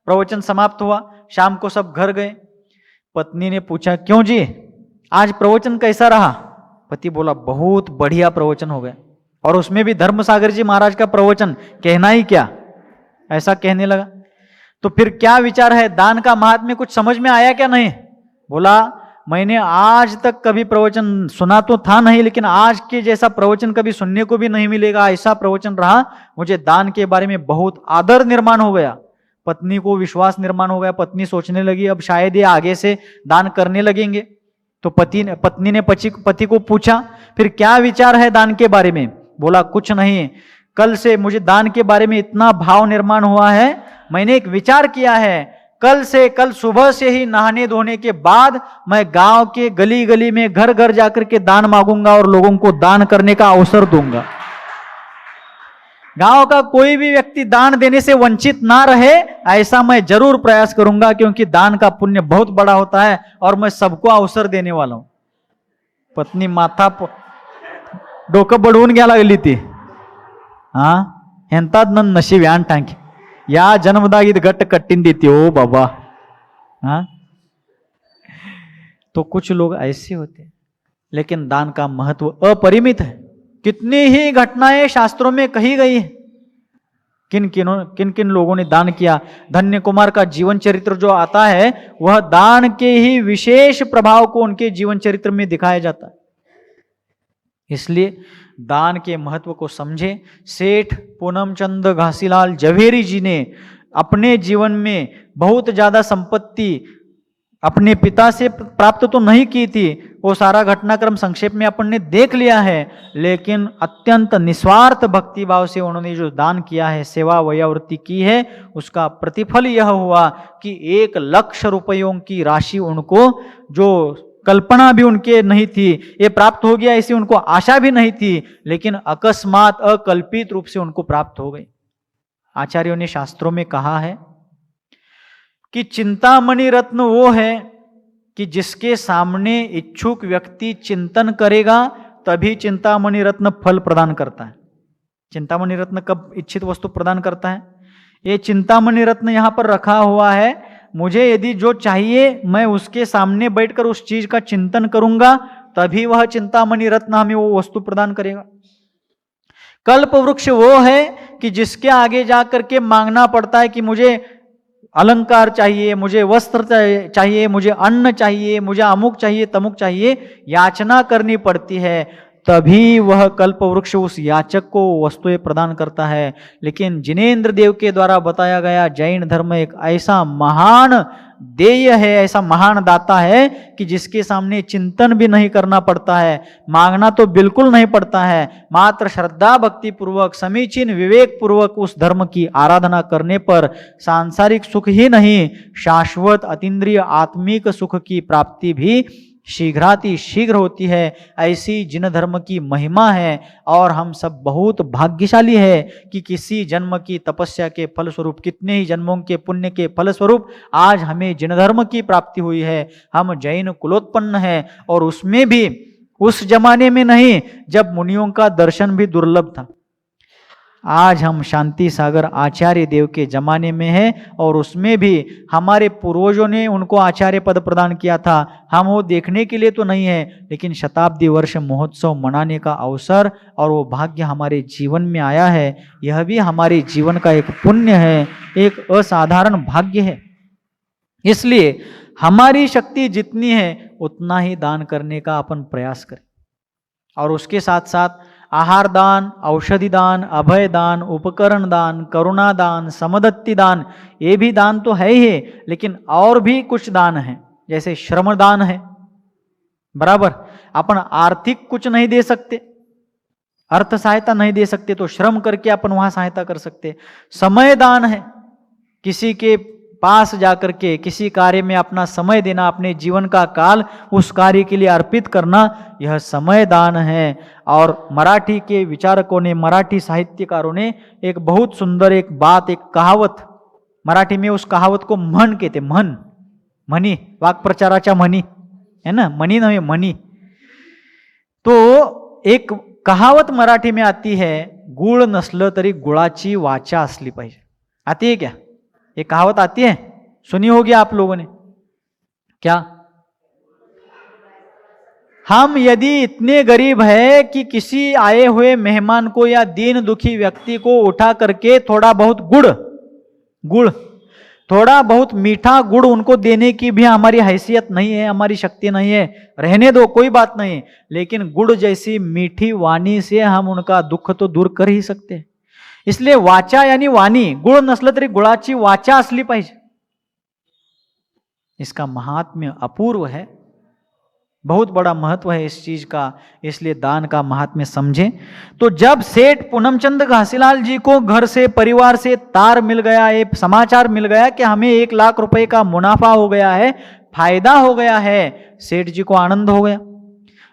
प्रवचन समाप्त हुआ, शाम को सब घर गए। पत्नी ने पूछा, क्यों जी, आज प्रवचन कैसा रहा? पति बोला, बहुत बढ़िया प्रवचन हो गया, और उसमें भी धर्मसागर जी महाराज का प्रवचन, कहना ही क्या, ऐसा कहने लगा। तो फिर क्या विचार है, दान का महात्म्य कुछ समझ में आया क्या? नहीं। बोला, मैंने आज तक कभी प्रवचन सुना तो था नहीं, लेकिन आज के जैसा प्रवचन कभी सुनने को भी नहीं मिलेगा, ऐसा प्रवचन रहा। मुझे दान के बारे में बहुत आदर निर्माण हो गया। पत्नी को विश्वास निर्माण हो गया। पत्नी सोचने लगी, अब शायद ये आगे से दान करने लगेंगे। तो पत्नी ने पति को पूछा, फिर क्या विचार है दान के बारे में? बोला, कुछ नहीं, कल से मुझे दान के बारे में इतना भाव निर्माण हुआ है, मैंने एक विचार किया है, कल सुबह से ही नहाने धोने के बाद मैं गांव के गली गली में घर घर जाकर के दान मांगूंगा और लोगों को दान करने का अवसर दूंगा। गांव का कोई भी व्यक्ति दान देने से वंचित ना रहे, ऐसा मैं जरूर प्रयास करूंगा, क्योंकि दान का पुण्य बहुत बड़ा होता है और मैं सबको अवसर देने वाला हूं। पत्नी माथा डोकं बडवून घ्या लागली ती, हा हेंतात नशीब यान टांकी, या जन्मदागीत गट कट्टीन देती हो बाबा। हाँ, तो कुछ लोग ऐसे होते हैं, लेकिन दान का महत्व अपरिमित है। कितनी ही घटनाएं शास्त्रों में कही गई है, किन किन लोगों ने दान किया। धन्य कुमार का जीवन चरित्र जो आता है, वह दान के ही विशेष प्रभाव को उनके जीवन चरित्र में दिखाया जाता है। इसलिए दान के महत्व को समझे। सेठ पूनमचंद घासीलाल जवेरी जी ने अपने जीवन में बहुत ज्यादा संपत्ति अपने पिता से प्राप्त तो नहीं की थी, वो सारा घटनाक्रम संक्षेप में अपन ने देख लिया है, लेकिन अत्यंत निस्वार्थ भक्ति भाव से उन्होंने जो दान किया है, सेवा वयावृत्ति की है, उसका प्रतिफल यह हुआ कि 1 लाख रुपयों की राशि उनको, जो कल्पना भी उनके नहीं थी, ये प्राप्त हो गया ऐसी उनको आशा भी नहीं थी, लेकिन अकस्मात अकल्पित रूप से उनको प्राप्त हो गई। आचार्यों ने शास्त्रों में कहा है कि चिंतामणि रत्न वो है कि जिसके सामने इच्छुक व्यक्ति चिंतन करेगा तभी चिंतामणि रत्न फल प्रदान करता है। चिंतामणि रत्न कब इच्छित वस्तु प्रदान करता है? ये चिंतामणि रत्न यहां पर रखा हुआ है, मुझे यदि जो चाहिए मैं उसके सामने बैठकर उस चीज का चिंतन करूंगा, तभी वह चिंतामणि रत्न हमें वो वस्तु प्रदान करेगा। कल्प वृक्ष वो है कि जिसके आगे जाकर के मांगना पड़ता है कि मुझे अलंकार चाहिए, मुझे वस्त्र चाहिए, मुझे अन्न चाहिए, मुझे अमुक चाहिए, तमुक चाहिए, याचना करनी पड़ती है, तभी वह कल्प वृक्ष उस याचक को वस्तुएं प्रदान करता है। लेकिन जिनेंद्र देव के द्वारा बताया गया जैन धर्म एक ऐसा महान देय है, ऐसा महान दाता है कि जिसके सामने चिंतन भी नहीं करना पड़ता है, मांगना तो बिल्कुल नहीं पड़ता है, मात्र श्रद्धा भक्ति पूर्वक समीचीन विवेक पूर्वक उस धर्म की आराधना करने पर सांसारिक सुख ही नहीं, शाश्वत अतीन्द्रिय आत्मिक सुख की प्राप्ति भी शीघ्राति शीघ्र होती है। ऐसी जिन धर्म की महिमा है, और हम सब बहुत भाग्यशाली है कि किसी जन्म की तपस्या के फलस्वरूप, कितने ही जन्मों के पुण्य के फलस्वरूप आज हमें जिन धर्म की प्राप्ति हुई है। हम जैन कुलोत्पन्न है, और उसमें भी उस जमाने में नहीं जब मुनियों का दर्शन भी दुर्लभ था। आज हम शांति सागर आचार्य देव के जमाने में है, और उसमें भी हमारे पूर्वजों ने उनको आचार्य पद प्रदान किया था। हम वो देखने के लिए तो नहीं है, लेकिन शताब्दी वर्ष महोत्सव मनाने का अवसर और वो भाग्य हमारे जीवन में आया है। यह भी हमारे जीवन का एक पुण्य है, एक असाधारण भाग्य है। इसलिए हमारी शक्ति जितनी है उतना ही दान करने का अपन प्रयास करें, और उसके साथ साथ आहार दान, औषधि दान, अभय दान, उपकरण दान, करुणा दान, समदत्ति दान, ये भी दान तो है ही, लेकिन और भी कुछ दान है, जैसे श्रम दान है। बराबर, अपन आर्थिक कुछ नहीं दे सकते, अर्थ सहायता नहीं दे सकते, तो श्रम करके अपन वहां सहायता कर सकते। समय दान है, किसी के पास जाकर के किसी कार्य में अपना समय देना, अपने जीवन का काल उस कार्य के लिए अर्पित करना, यह समय दान है। और मराठी के विचारकों ने, मराठी साहित्यकारों ने एक बहुत सुंदर एक बात, एक कहावत, मराठी में उस कहावत को म्हण कहते, म्हण, म्हणी, वाक्प्रचाराच्या म्हणी है ना, म्हणी नव्हे म्हणी। तो एक कहावत मराठी में आती है, गुळ नसलं तरी गुळाची वाचा असली पाहिजे। आती है क्या? ये कहावत आती है, सुनी होगी आप लोगों ने। क्या? हम यदि इतने गरीब है कि किसी आए हुए मेहमान को या दीन दुखी व्यक्ति को उठा करके थोड़ा बहुत गुड़ थोड़ा बहुत मीठा गुड़ उनको देने की भी हमारी हैसियत नहीं है, हमारी शक्ति नहीं है, रहने दो, कोई बात नहीं, लेकिन गुड़ जैसी मीठी वाणी से हम उनका दुख तो दूर कर ही सकते हैं। इसलिए वाचा यानी वाणी, गुळ नसलं तरी गुळाची वाचा असली पाहिजे। इसका महात्म्य अपूर्व है, बहुत बड़ा महत्व है इस चीज का, इसलिए दान का महात्म्य समझें। तो जब सेठ पूनमचंद घासीलाल जी को घर से, परिवार से तार मिल गया, एक समाचार मिल गया कि हमें 1 लाख रुपए का मुनाफा हो गया है, फायदा हो गया है, सेठ जी को आनंद हो गया।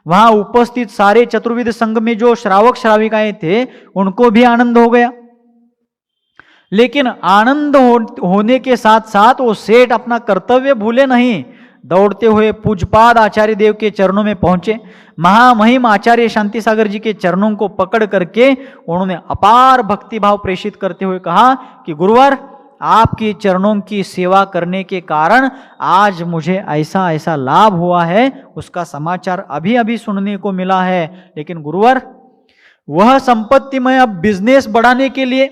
वहां उपस्थित सारे चतुर्विध संघ में जो श्रावक श्राविकाएं थे उनको भी आनंद हो गया। लेकिन आनंद होने के साथ साथ वो सेठ अपना कर्तव्य भूले नहीं, दौड़ते हुए पूजपाद आचार्य देव के चरणों में पहुंचे। महामहिम आचार्य शांति सागर जी के चरणों को पकड़ करके उन्होंने अपार भक्तिभाव प्रेषित करते हुए कहा कि गुरुवर, आपके चरणों की सेवा करने के कारण आज मुझे ऐसा ऐसा लाभ हुआ है, उसका समाचार अभी अभी सुनने को मिला है। लेकिन गुरुवर, वह संपत्ति मैं अब बिजनेस बढ़ाने के लिए,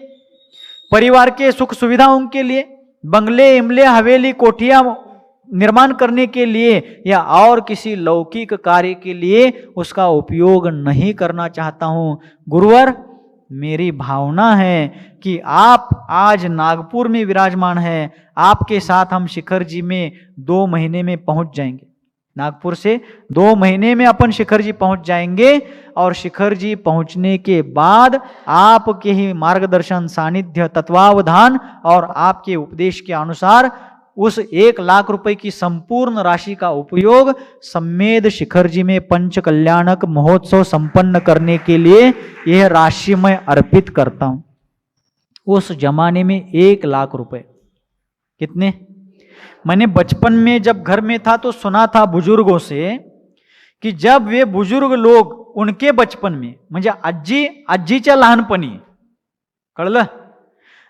परिवार के सुख सुविधाओं के लिए, बंगले इमले हवेली कोठियां निर्माण करने के लिए या और किसी लौकिक कार्य के लिए उसका उपयोग नहीं करना चाहता हूं। गुरुवर, मेरी भावना है कि आप आज नागपुर में विराजमान हैं, आपके साथ हम शिखर जी में 2 महीने में पहुंच जाएंगे। नागपुर से 2 महीने में अपन शिखर जी पहुंच जाएंगे और शिखर जी पहुंचने के बाद आपके ही मार्गदर्शन, सानिध्य, तत्वावधान और आपके उपदेश के अनुसार उस 1 लाख रुपए की संपूर्ण राशि का उपयोग सम्मेद शिखर जी में पंच कल्याणक महोत्सव संपन्न करने के लिए यह राशि मैं अर्पित करता हूं। उस जमाने में 1 लाख रुपए कितने? मैंने बचपन में जब घर में था तो सुना था बुजुर्गों से कि जब वे बुजुर्ग लोग उनके बचपन में, म्हणजे आजीच्या लहानपणी, कळलं,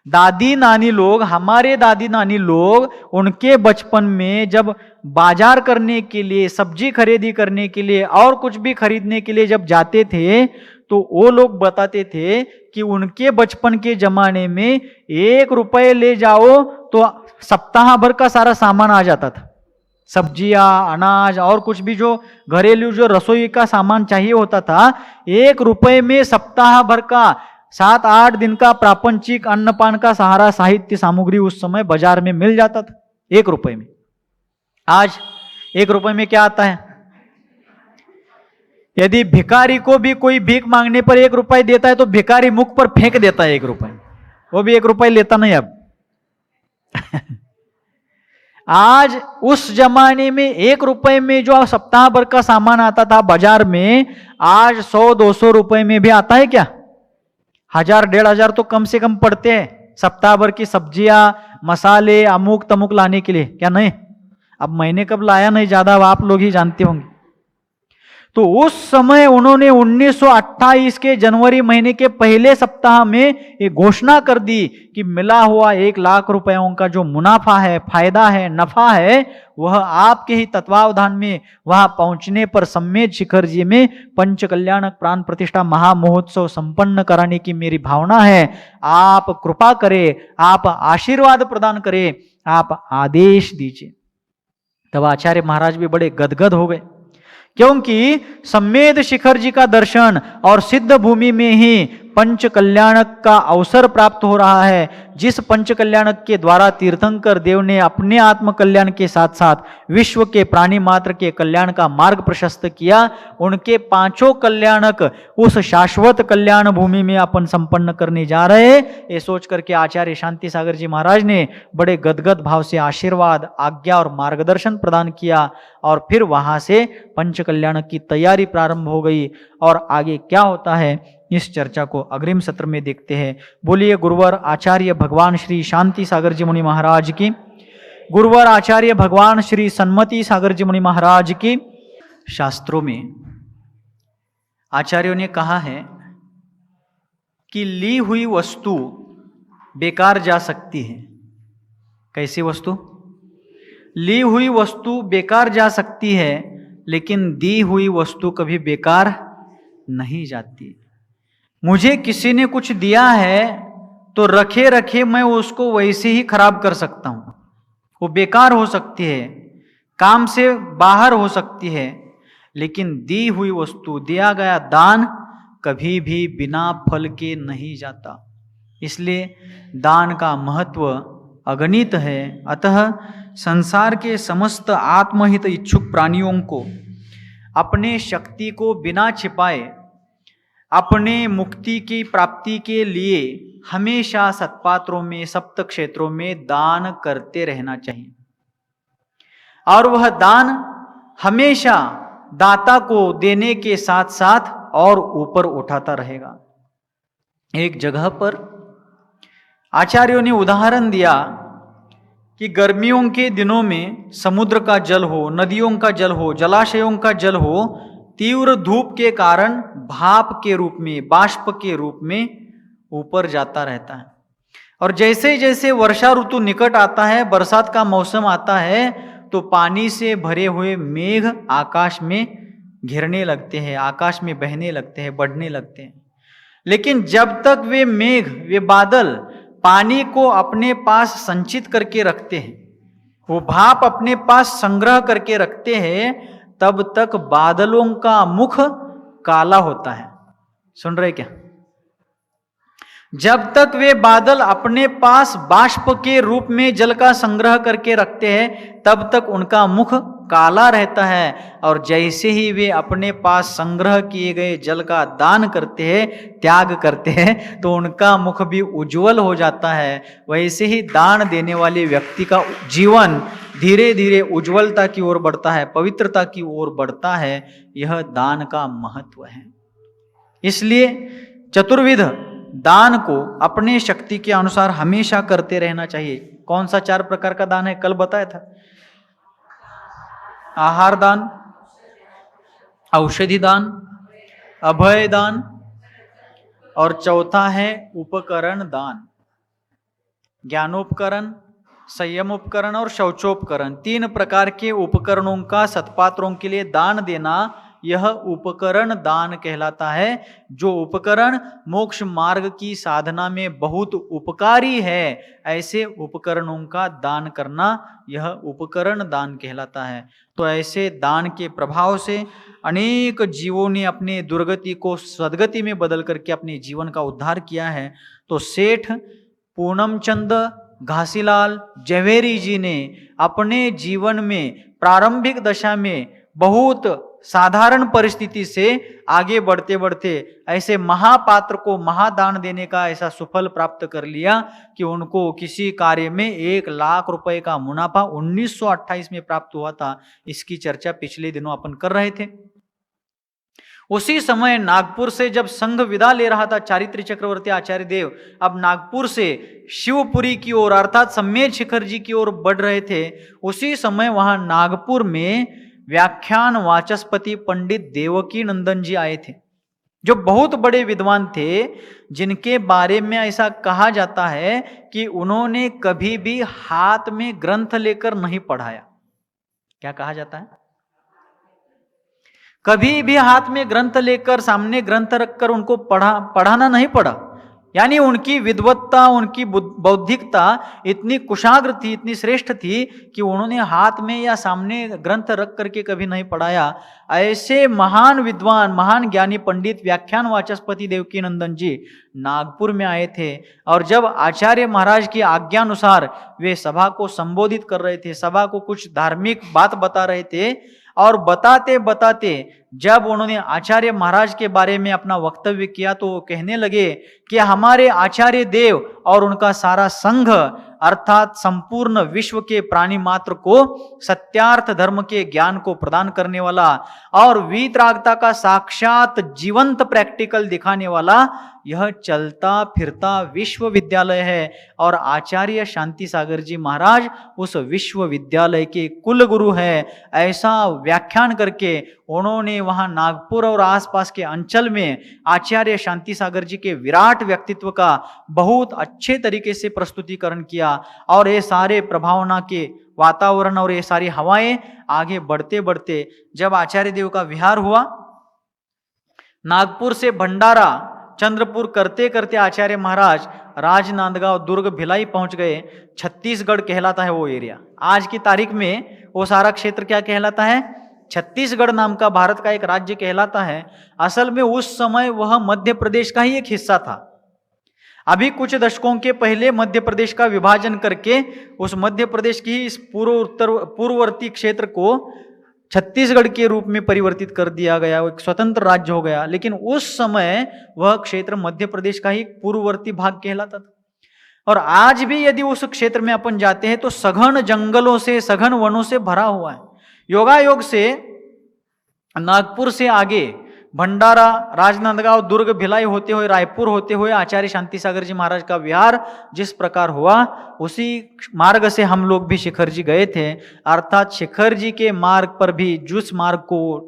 दादी नानी लोग, हमारे दादी नानी लोग उनके बचपन में जब बाजार करने के लिए, सब्जी खरीदी करने के लिए और कुछ भी खरीदने के लिए जब जाते थे तो वो लोग बताते थे कि उनके बचपन के जमाने में 1 रुपए ले जाओ तो सप्ताह भर का सारा सामान आ जाता था। सब्जियां, अनाज और कुछ भी जो घरेलू जो रसोई का सामान चाहिए होता था, 1 रुपए में सप्ताह भर का 7-8 दिन का प्रापंचिक अन्नपान का सहारा साहित्य सामग्री उस समय बाजार में मिल जाता था 1 रुपए में। आज 1 रुपए में क्या आता है? यदि भिखारी को भी कोई भीख मांगने पर 1 रुपए देता है तो भिखारी मुख पर फेंक देता है 1 रुपए, वो भी 1 रुपए लेता नहीं अब। आज उस जमाने में 1 रुपए में जो सप्ताह भर का सामान आता था बाजार में, आज 100-200 रुपए में भी आता है क्या? 1000-1500 तो कम से कम पड़ते हैं सप्ताह भर की सब्जियां, मसाले, अमुक तमुक लाने के लिए, क्या नहीं? अब मैंने कब लाया नहीं ज्यादा, अब आप लोग ही जानते होंगे। तो उस समय उन्होंने 1928 के जनवरी महीने के पहले सप्ताह में ये घोषणा कर दी कि मिला हुआ 1 लाख रुपयों का जो मुनाफा है, फायदा है, नफा है, वह आपके ही तत्वावधान में वहां पहुंचने पर सम्मेद शिखर जी में पंच कल्याणक प्राण प्रतिष्ठा महामहोत्सव संपन्न कराने की मेरी भावना है। आप कृपा करें, आप आशीर्वाद प्रदान करें, आप आदेश दीजिए। तब आचार्य महाराज भी बड़े गदगद हो गए, क्योंकि सम्मेद शिखर जी का दर्शन और सिद्ध भूमि में ही पंच कल्याणक का अवसर प्राप्त हो रहा है। जिस पंच कल्याणक के द्वारा तीर्थंकर देव ने अपने आत्म कल्याण के साथ साथ विश्व के प्राणी मात्र के कल्याण का मार्ग प्रशस्त किया, उनके 5 कल्याणक उस शाश्वत कल्याण भूमि में अपन संपन्न करने जा रहे हैं। ये सोच करके आचार्य शांति सागर जी महाराज ने बड़े गदगद भाव से आशीर्वाद, आज्ञा और मार्गदर्शन प्रदान किया और फिर वहां से पंच कल्याणक की तैयारी प्रारंभ हो गई। और आगे क्या होता है इस चर्चा को अग्रिम सत्र में देखते हैं। बोलिए गुरुवर आचार्य भगवान श्री शांति सागर जी मुनि महाराज की, गुरुवर आचार्य भगवान श्री सन्मति सागर जी मुनि महाराज की। शास्त्रों में आचार्यों ने कहा है कि ली हुई वस्तु बेकार जा सकती है, कैसी वस्तु? ली हुई वस्तु बेकार जा सकती है, लेकिन दी हुई वस्तु कभी बेकार नहीं जाती। मुझे किसी ने कुछ दिया है तो रखे रखे मैं उसको वैसे ही खराब कर सकता हूं, वो बेकार हो सकती है, काम से बाहर हो सकती है, लेकिन दी हुई वस्तु, दिया गया दान कभी भी बिना फल के नहीं जाता। इसलिए दान का महत्व अगणित है। अतः संसार के समस्त आत्महित इच्छुक प्राणियों को अपने शक्ति को बिना छिपाए अपने मुक्ति की प्राप्ति के लिए हमेशा सत्पात्रों में, सप्त क्षेत्रों में दान करते रहना चाहिए। और वह दान हमेशा दाता को देने के साथ साथ और ऊपर उठाता रहेगा। एक जगह पर आचार्यों ने उदाहरण दिया कि गर्मियों के दिनों में समुद्र का जल हो, नदियों का जल हो, जलाशयों का जल हो, तीव्र धूप के कारण भाप के रूप में, बाष्प के रूप में ऊपर जाता रहता है। और जैसे जैसे वर्षा ऋतु निकट आता है, बरसात का मौसम आता है, तो पानी से भरे हुए मेघ आकाश में घिरने लगते हैं, आकाश में बहने लगते हैं, बढ़ने लगते हैं। लेकिन जब तक वे मेघ, वे बादल पानी को अपने पास संचित करके रखते हैं, वो भाप अपने पास संग्रह करके रखते हैं, तब तक बादलों का मुख काला होता है। सुन रहे क्या? जब तक वे बादल अपने पास बाष्प के रूप में जल का संग्रह करके रखते हैं, तब तक उनका मुख काला रहता है। और जैसे ही वे अपने पास संग्रह किए गए जल का दान करते हैं, त्याग करते हैं, तो उनका मुख भी उज्जवल हो जाता है। वैसे ही दान देने वाले व्यक्ति का जीवन धीरे धीरे उज्जवलता की ओर बढ़ता है, पवित्रता की ओर बढ़ता है। यह दान का महत्व है। इसलिए चतुर्विध दान को अपने शक्ति के अनुसार हमेशा करते रहना चाहिए। कौन सा 4 प्रकार का दान है? कल बताया था। आहार दान, औषधि दान, अभय दान, और चौथा है उपकरण दान। ज्ञानोपकरण, संयम उपकरण और शौचोपकरण, 3 प्रकार के उपकरणों का सत्पात्रों के लिए दान देना, यह उपकरण दान कहलाता है। जो उपकरण मोक्ष मार्ग की साधना में बहुत उपकारी है, ऐसे उपकरणों का दान करना, यह उपकरण दान कहलाता है। तो ऐसे दान के प्रभाव से अनेक जीवों ने अपने दुर्गति को सद्गति में बदल करके अपने जीवन का उद्धार किया है। तो सेठ पूनमचंद घासीलाल जवेरी जी ने अपने जीवन में प्रारंभिक दशा में बहुत साधारण परिस्थिति से आगे बढ़ते बढ़ते ऐसे महापात्र को महादान देने का ऐसा सुफल प्राप्त कर लिया कि उनको किसी कार्य में 1 लाख रुपए का मुनाफा 1928 में प्राप्त हुआ था। इसकी चर्चा पिछले दिनों अपन कर रहे थे। उसी समय नागपुर से जब संघ विदा ले रहा था चारित्री चक्रवर्ती आचार्य देव, अब नागपुर से शिवपुरी की ओर अर्थात सम्मेद शिखर जी की ओर बढ़ रहे थे। उसी समय वहां नागपुर में व्याख्यान वाचस्पति पंडित देवकी नंदन जी आए थे, जो बहुत बड़े विद्वान थे, जिनके बारे में ऐसा कहा जाता है कि उन्होंने कभी भी हाथ में ग्रंथ लेकर नहीं पढ़ाया। क्या कहा जाता है? कभी भी हाथ में ग्रंथ लेकर, सामने ग्रंथ रखकर उनको पढ़ाना नहीं पड़ा। यानी उनकी विद्वत्ता, उनकी बौद्धिकता इतनी कुशाग्र थी, इतनी श्रेष्ठ थी कि उन्होंने हाथ में या सामने ग्रंथ रख करके कभी नहीं पढ़ाया। ऐसे महान विद्वान, महान ज्ञानी पंडित व्याख्यान वाचस्पति देवकी नंदन जी नागपुर में आए थे। और जब आचार्य महाराज की आज्ञानुसार वे सभा को संबोधित कर रहे थे, सभा को कुछ धार्मिक बात बता रहे थे, और बताते बताते जब उन्होंने आचार्य महाराज के बारे में अपना वक्तव्य किया, तो वो कहने लगे कि हमारे आचार्य देव और उनका सारा संघ अर्थात संपूर्ण विश्व के प्राणी मात्र को सत्यार्थ धर्म के ज्ञान को प्रदान करने वाला और वीतरागता का साक्षात जीवंत प्रैक्टिकल दिखाने वाला यह चलता फिरता विश्वविद्यालय है और आचार्य शांति सागर जी महाराज उस विश्वविद्यालय के कुलगुरु है। ऐसा व्याख्यान करके उन्होंने वहां नागपुर और आसपास के अंचल में आचार्य शांति सागर जी के विराट व्यक्तित्व का बहुत अच्छे तरीके से प्रस्तुतिकरण किया। और ये सारे प्रभावना के वातावरण और ये सारी हवाएं आगे बढ़ते बढ़ते जब आचार्य देव का विहार हुआ, नागपुर से भंडारा चंद्रपुर करते करते आचार्य महाराज राजनांदगांव दुर्ग भिलाई पहुंच गए। छत्तीसगढ़ कहलाता है वो एरिया। आज की तारीख में वो सारा क्षेत्र क्या कहलाता है? छत्तीसगढ़ नाम का भारत का एक राज्य कहलाता है। असल में उस समय वह मध्य प्रदेश का ही एक हिस्सा था। अभी कुछ दशकों के पहले मध्य प्रदेश का विभाजन करके उस मध्य प्रदेश की इस पूर्ववर्ती क्षेत्र को छत्तीसगढ़ के रूप में परिवर्तित कर दिया गया, एक स्वतंत्र राज्य हो गया। लेकिन उस समय वह क्षेत्र मध्य प्रदेश का ही पूर्ववर्ती भाग कहलाता था। और आज भी यदि उस क्षेत्र में अपन जाते हैं तो सघन जंगलों से, सघन वनों से भरा हुआ है। योगायोग से नागपुर से आगे भंडारा, राजनांदगांव, दुर्ग, भिलाई होते हुए रायपुर होते हुए आचार्य शांति सागर जी महाराज का विहार जिस प्रकार हुआ, उसी मार्ग से हम लोग भी शिखर जी गए थे। अर्थात शिखर जी के मार्ग पर भी जिस मार्ग को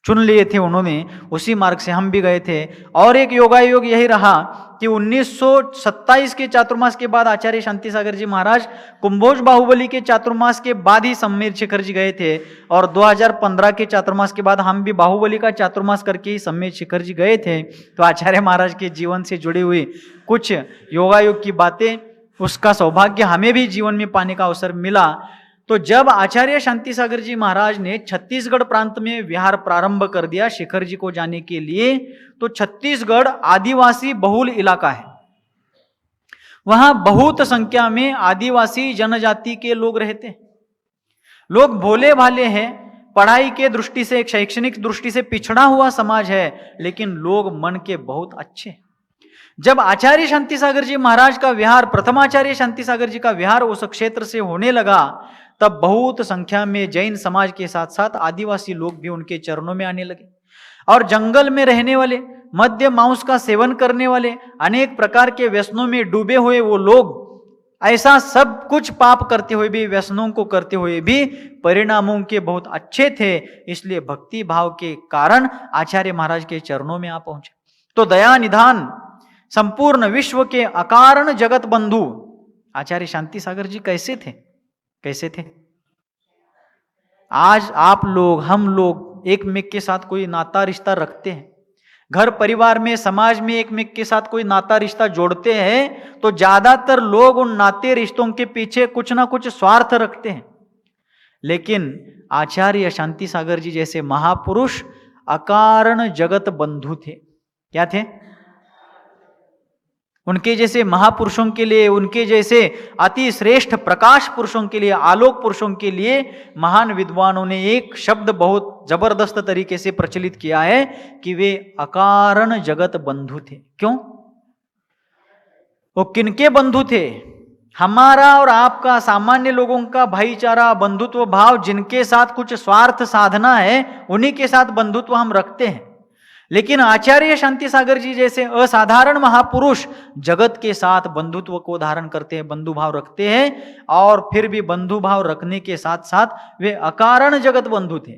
चुन लिए थे उन्होंने, उसी मार्ग से हम भी गए थे। और एक योगायोग यही रहा कि 1927 के चातुर्मास के बाद आचार्य शांति सागर जी महाराज कुंभोज बाहुबली के चातुर्मास के बाद ही सम्मेर शिखर जी गए थे। और 2015 के चातुर्मास के बाद हम भी बाहुबली का चातुर्मास करके ही सम्मेर शिखर जी गए थे। तो आचार्य महाराज के जीवन से जुड़ी हुई कुछ योगायोग की बातें, उसका सौभाग्य हमें भी जीवन में पाने का अवसर मिला। तो जब आचार्य शांति सागर जी महाराज ने छत्तीसगढ़ प्रांत में विहार प्रारंभ कर दिया शिखर जी को जाने के लिए, तो छत्तीसगढ़ आदिवासी बहुल इलाका है। वहां बहुत संख्या में आदिवासी जनजाति के लोग रहते हैं। लोग भोले भाले हैं, पढ़ाई के दृष्टि से, शैक्षणिक दृष्टि से पिछड़ा हुआ समाज है, लेकिन लोग मन के बहुत अच्छे। जब आचार्य शांति सागर जी महाराज का विहार, प्रथमाचार्य शांति सागर जी का विहार उस क्षेत्र से होने लगा, तब बहुत संख्या में जैन समाज के साथ साथ आदिवासी लोग भी उनके चरणों में आने लगे। और जंगल में रहने वाले, मद्य मांस का सेवन करने वाले, अनेक प्रकार के व्यसनों में डूबे हुए वो लोग, ऐसा सब कुछ पाप करते हुए भी, व्यसनों को करते हुए भी परिणामों के बहुत अच्छे थे। इसलिए भक्ति भाव के कारण आचार्य महाराज के चरणों में आ पहुंचे। तो दया निधान संपूर्ण विश्व के अकारण जगत बंधु आचार्य शांति सागर जी कैसे थे? कैसे थे? आज आप लोग, हम लोग एक मेक के साथ कोई नाता रिश्ता रखते हैं, घर परिवार में, समाज में एक मेक के साथ कोई नाता रिश्ता जोड़ते हैं, तो ज्यादातर लोग उन नाते रिश्तों के पीछे कुछ ना कुछ स्वार्थ रखते हैं। लेकिन आचार्य शांति सागर जी जैसे महापुरुष अकारण जगत बंधु थे। क्या थे? उनके जैसे महापुरुषों के लिए, उनके जैसे अति श्रेष्ठ प्रकाश पुरुषों के लिए, आलोक पुरुषों के लिए महान विद्वानों ने एक शब्द बहुत जबरदस्त तरीके से प्रचलित किया है कि वे अकारण जगत बंधु थे। क्यों? वो किनके बंधु थे? हमारा और आपका, सामान्य लोगों का भाईचारा, बंधुत्व भाव, जिनके साथ कुछ स्वार्थ साधना है, उन्हीं के साथ बंधुत्व हम रखते हैं। लेकिन आचार्य शांति सागर जी जैसे असाधारण महापुरुष जगत के साथ बंधुत्व को धारण करते हैं, बंधु भाव रखते हैं। और फिर भी बंधु भाव रखने के साथ साथ वे अकारण जगत बंधु थे।